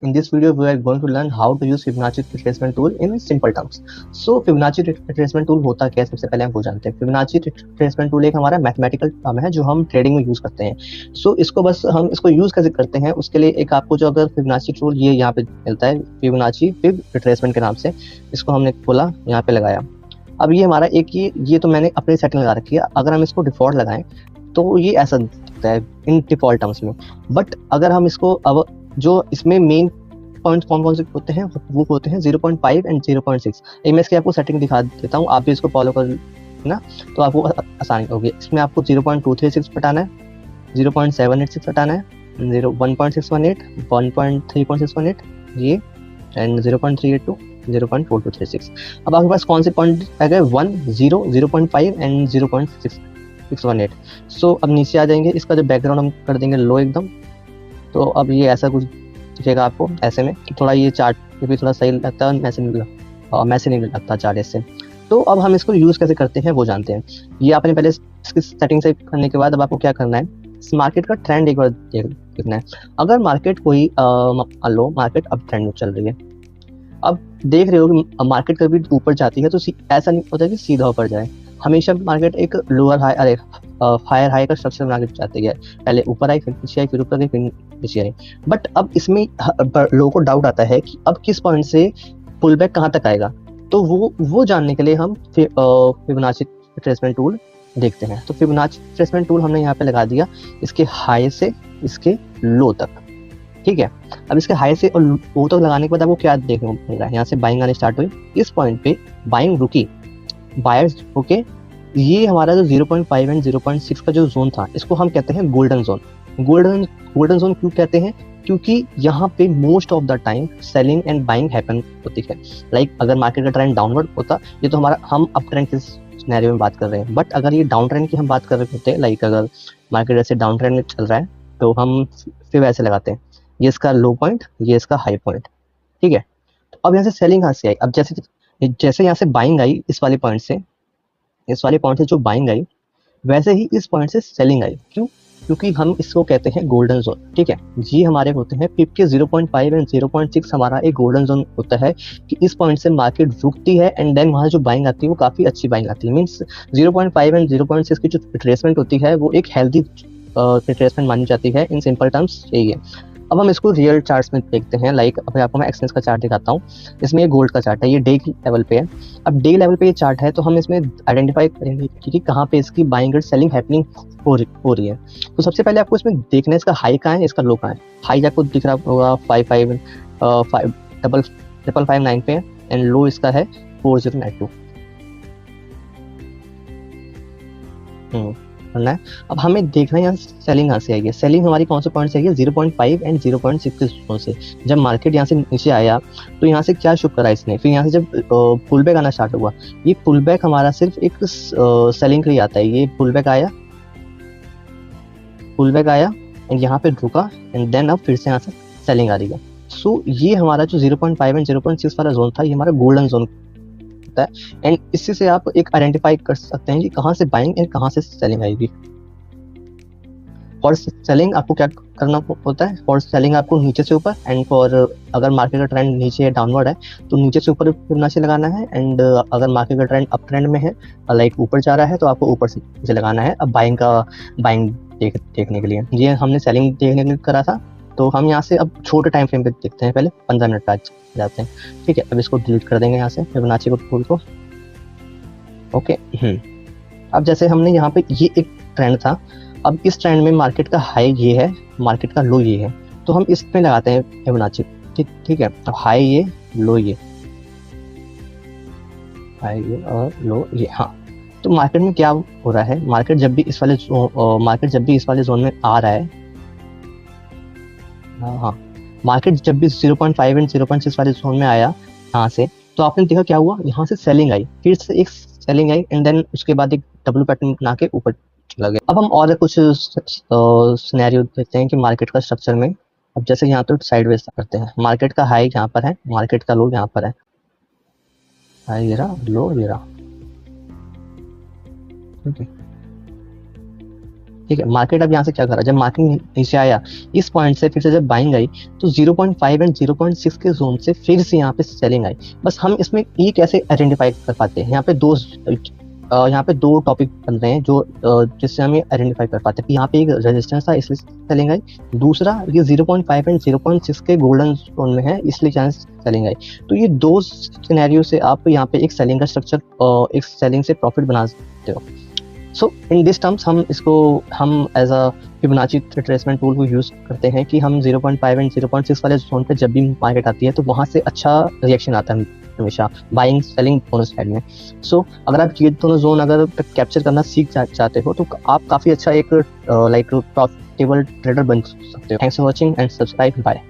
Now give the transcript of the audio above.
In this video, we are going to learn how to use Fibonacci retracement tool in simple terms. So Fibonacci retracement tool होता क्या है, सबसे पहले हम वो जानते हैं. Fibonacci retracement tool एक हमारा मैथमेटिकल टर्म है जो हम ट्रेडिंग में यूज करते हैं. So इसको बस हम इसको यूज कैसे करते हैं उसके लिए एक आपको जो अगर Fibonacci टूल ये यहाँ पे मिलता है Fibonacci Fib retracement के नाम से, इसको हमने खोला, यहाँ पे लगाया. अब ये हमारा एक ये तो मैंने अपनी सेटिंग लगा रखी है. अगर हम इसको डिफॉल्ट लगाएं तो ये ऐसा दिखता है इन डिफॉल्ट टर्म्स में. बट अगर हम इसको अब जो इसमें मेन पॉइंट्स कौन कौन से होते हैं वो होते हैं 0.5 एंड 0.6. मैं इसकी आपको सेटिंग दिखा देता हूँ, आप भी इसको फॉलो कर ना तो आपको आसानी होगी. इसमें आपको 0.236 हटाना है, 0.786 हटाना है, 1.618, 1.3.618 ये एंड 0.382, 0.4236. अब आपके पास कौन से पॉइंट आ गए 1, 0, 0.5 एंड 0.618. सो अब नीचे आ जाएंगे, इसका जो बैकग्राउंड हम कर देंगे लो एकदम. तो अब ये ऐसा कुछ दिखेगा आपको ऐसे में. थोड़ा ये चार्ट भी थोड़ा सही लगता है, मैसे नहीं लगता चार्ट इससे. तो अब हम इसको यूज़ कैसे करते हैं वो जानते हैं. ये आपने पहले इसकी सेटिंग से करने के बाद अब आपको क्या करना है, इस मार्केट का ट्रेंड एक बार देखना है. अगर मार्केट कोई लो मार्केट अब ट्रेंड में चल रही है, अब देख रहे हो कि मार्केट कभी ऊपर जाती है तो ऐसा नहीं होता कि सीधा ऊपर जाए. हमेशा मार्केट एक लोअर हाई हायर हाई का स्ट्रक्चर बना के जाती है. पहले ऊपर आई, फिर नीचे आई, फिर ऊपर गई, फिर नीचे आई. बट अब इसमें लोगों को डाउट आता है कि अब किस पॉइंट से पुल बैक कहाँ तक आएगा. तो वो जानने के लिए हम फिबोनाची रिट्रेसमेंट टूल देखते हैं. तो फिबोनाची रिट्रेसमेंट टूल हमने यहाँ पे लगा दिया इसके हाई से इसके लो तक. ठीक है, अब इसके हाई से और लो तक लगाने के बाद आपको क्या देखने को मिल रहा है, यहाँ से बाइंग आनी स्टार्ट हुई. इस पॉइंट पे बाइंग रुकी, बायर्स ओके. ये हमारा जो 0.5 एंड 0.6 का जो जोन था इसको हम कहते हैं गोल्डन जोन. गोल्डन जोन क्यों कहते हैं, क्योंकि यहाँ पे most of the time selling and buying happen होती है. लाइक अगर मार्केट का ट्रेंड डाउनवर्ड होता, ये तो हमारा हम अप ट्रेंड के सिनेरियो में बात कर रहे हैं. बट अगर ये डाउन ट्रेंड की हम बात कर रहे होते हैं, लाइक अगर मार्केट ऐसे डाउन ट्रेंड में चल रहा है तो हम फिर ऐसे लगाते हैं, ये इसका लो पॉइंट, ये इसका हाई पॉइंट. ठीक है, तो अब यहाँ से सेलिंग कहाँ से आई. अब जैसे यहाँ से बाइंग आई, इस वाले पॉइंट से जो बाइंग आई, वैसे ही इस पॉइंट से सेलिंग आई. क्यों, क्योंकि हम इसको कहते हैं गोल्डन जोन. ठीक है, ये हमारे होते हैं 0.5 एंड 0.6 हमारा एक गोल्डन जोन होता है कि इस पॉइंट से मार्केट रुकती है एंड देन वहाँ जो बाइंग आती है वो काफ़ी अच्छी बाइंग आती है. मीन्स 0.5 एंड 0.6 की जो रिट्रेसमेंट होती है वो एक हेल्दी रिट्रेसमेंट मानी जाती है. इन सिंपल टर्म्स यही है. अब हम इसको रियल चार्ट्स में देखते हैं. लाइक अभी आपको मैं एक्सचेंज का चार्ट दिखाता हूँ. इसमें ये गोल्ड का चार्ट है, ये डे लेवल पे है. अब डे लेवल पे ये चार्ट है तो हम इसमें आइडेंटिफाई करेंगे कि कहाँ पे इसकी बाइंग एंड सेलिंग हैपनिंग हो रही है. तो सबसे पहले आपको इसमें देखना है इसका हाई कहाँ है, इसका लो कहाँ है. हाई आपको दिख रहा होगा 559 पे एंड लो इसका है 4092. करना है. अब हमें देखना है यहाँ सेलिंग कहाँ से आई है. सेलिंग हमारी कौन से पॉइंट से आई है, 0.5 एंड 0.6 के जोन से. जब मार्केट यहाँ से नीचे आया तो यहाँ से क्या शो करा इसने, फिर यहाँ से जब पुल बैक आना स्टार्ट हुआ, ये पुल बैक हमारा सिर्फ एक सेलिंग के लिए आता है. ये पुल बैक आया एंड यहाँ पे रुका एंड देन अब फिर से यहाँ से सेलिंग आ रही है. सो ये हमारा जो 0.5 एंड 0.6 वाला जोन था, ये हमारा गोल्डन जोन होता है. एंड इससे से आप एक आइडेंटिफाई कर सकते हैं कि कहाँ से बाइंग एंड कहाँ से सेलिंग आएगी. फॉर सेलिंग आपको क्या करना होता है, फॉर सेलिंग आपको नीचे से ऊपर, एंड फॉर अगर मार्केट का ट्रेंड नीचे डाउनवर्ड है तो नीचे से ऊपर फिबोनाची लगाना है. एंड अगर मार्केट का ट्रेंड अप ट्रेंड में है, लाइक ऊपर जा रहा है, तो आपको ऊपर से नीचे लगाना है. अब बाइंग देखने के लिए ये हमने सेलिंग देखने के लिए करा था. तो हम यहाँ से अब छोटे टाइम फ्रेम पे देखते हैं, पहले 15 मिनट का जाते हैं. ठीक है, अब इसको डिलीट कर देंगे यहाँ से फिबोनाची को टूल को. ओके, अब जैसे हमने यहाँ पे ये एक ट्रेंड था, अब इस ट्रेंड में मार्केट का हाई ये है, मार्केट का लो ये है, तो हम इसमें लगाते हैं फिबोनाची. ठीक है, तो हाई ये, लो ये, हाई ये और लो ये. हाँ, तो मार्केट में क्या हो रहा है, मार्केट जब भी इस वाले जोन में आ रहा है, हाँ, मार्केट जब भी 0.5 एंड 0.6 वाले जोन में आया यहाँ से, तो आपने देखा क्या हुआ, यहाँ से सेलिंग आई, फिर से एक सेलिंग आई एंड देन उसके बाद एक डब्ल्यू पैटर्न बना के ऊपर चला गया. अब हम और कुछ सिनेरियो देखते हैं कि मार्केट का स्ट्रक्चर में. अब जैसे यहाँ तो साइडवेज करते हैं, मार्केट का हाई यहाँ पर है, मार्केट का लो यहाँ पर है. हाई ये रहा, लो ये रहा. ठीक है, मार्केट अब यहाँ से क्या कर रहा है, जब मार्केट नीचे आया इस पॉइंट से फिर से जब बाइंग आई तो 0.5 एंड 0.6 के जोन से फिर से यहाँ पे सेलिंग आई। बस हम इसमें ई कैसे आइडेंटिफाई कर पाते हैं, यहाँ पे दो टॉपिक बन रहे हैं जो जिससे हम ये आइडेंटिफाई कर पाते हैं कि यहाँ पे एक रेजिस्टेंस था इसलिए सेलिंग आई, दूसरा ये 0.5 एंड 0.6 के गोल्डन जोन में है इसलिए चांस सेलिंग आई। तो ये दो सिनेरियो से आप यहाँ पे एक सेलिंग का स्ट्रक्चर, एक सेलिंग से प्रॉफिट बना सकते हो। सो इन दिस टर्म्स हम as a Fibonacci retracement tool को यूज करते हैं कि हम 0.5 एंड 0.6 वाले जोन पे जब भी मार्केट आती है तो वहां से अच्छा रिएक्शन आता है हमेशा, बाइंग सेलिंग दोनों साइड में। सो अगर आप ये दोनों जोन अगर कैप्चर करना सीख चाहते हो तो आप काफी अच्छा एक लाइक प्रॉफिटेबल ट्रेडर बन सकते हो। Thanks for watching and subscribe, bye.